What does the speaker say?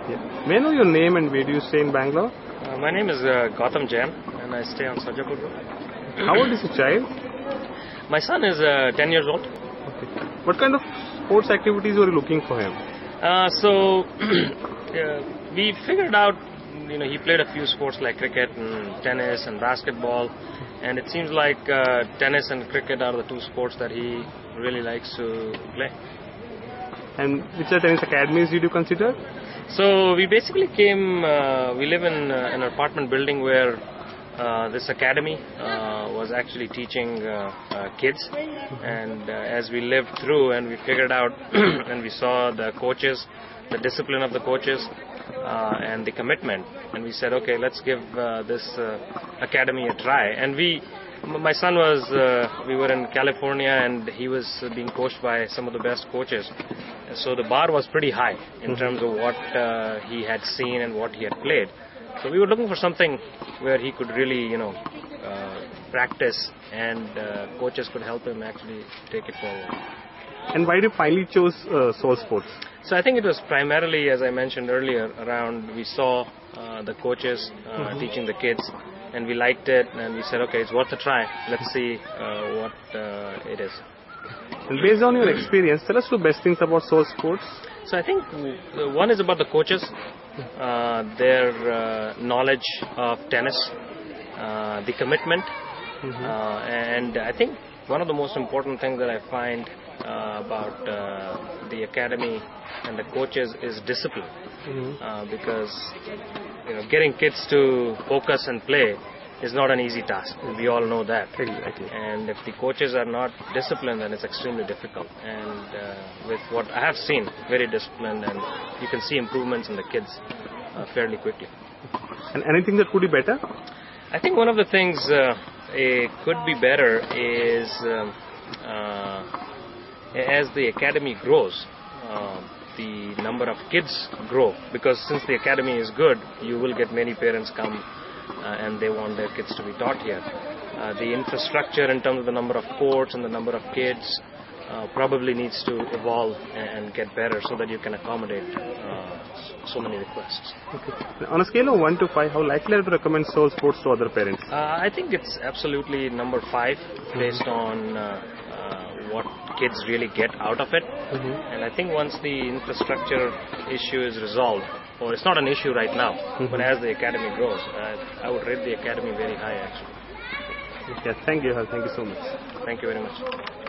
Yeah. May I know your name and where do you stay in Bangalore? My name is Gautam Jain and I stay on Sarjapur Road. How old is your child? My son is 10 years old. Okay. What kind of sports activities were you looking for him? We figured out, he played a few sports like cricket and tennis and basketball, and it seems like tennis and cricket are the two sports that he really likes to play. And which are tennis academies did you consider? So we basically we live in an apartment building where this academy was actually teaching kids, and as we lived through and we figured out and we saw the coaches, the discipline of the coaches and the commitment, and we said, okay, let's give this academy a try. And my son we were in California and he was being coached by some of the best coaches, so the bar was pretty high in terms of what he had seen and what he had played. So we were looking for something where he could really, practice, and coaches could help him actually take it forward. And why did you finally choose Soul Sports? So I think it was primarily, as I mentioned earlier, we saw the coaches teaching the kids, and we liked it, and we said, okay, it's worth a try. Let's see what it is. And based on your experience, tell us the best things about Soul Sports. So I think one is about the coaches, their knowledge of tennis, the commitment, and I think one of the most important things that I find about the academy and the coaches is discipline, because getting kids to focus and play is not an easy task. We all know that. Exactly. And if the coaches are not disciplined, then it's extremely difficult. And with what I have seen, very disciplined, and you can see improvements in the kids fairly quickly. And anything that could be better? I think one of the things could be better is as the academy grows, the number of kids grow, because since the academy is good, you will get many parents come and they want their kids to be taught here. The infrastructure in terms of the number of courts and the number of kids probably needs to evolve and get better so that you can accommodate so many requests. Okay. On a scale of 1 to 5, how likely are you to recommend Soul Sports to other parents? I think it's absolutely number 5 based on what kids really get out of it. And I think once the infrastructure issue is resolved, or it's not an issue right now, but as the academy grows, I would rate the academy very high actually. Yes, thank you. Thank you so much. Thank you very much.